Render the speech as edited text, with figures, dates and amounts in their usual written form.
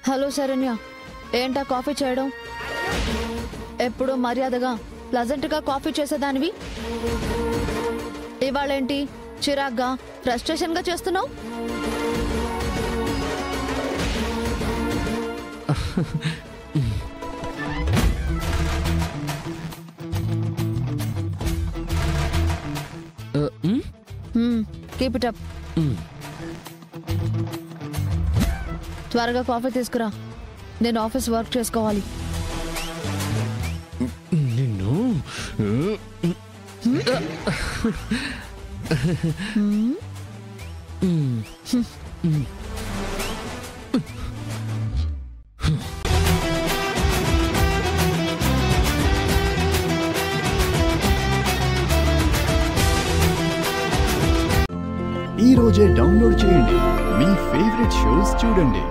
Hello Saranya, ఏంటా coffee చేయడం? ఎప్పుడు మర్యాదగా ప్లజెంట్గా కాఫీ చేసేదానివి, ఇవాళేంటి చిరాగ్గా ఫ్రస్ట్రేషన్గా చేస్తున్నావు? Keep it up. త్వరగా కాఫీ తీసుకురా, నేను ఆఫీస్ వర్క్ చేసుకోవాలి. నిన్ను ఈ రోజే డౌన్లోడ్ చేయండి, మీ ఫేవరెట్ షోస్ చూడండి.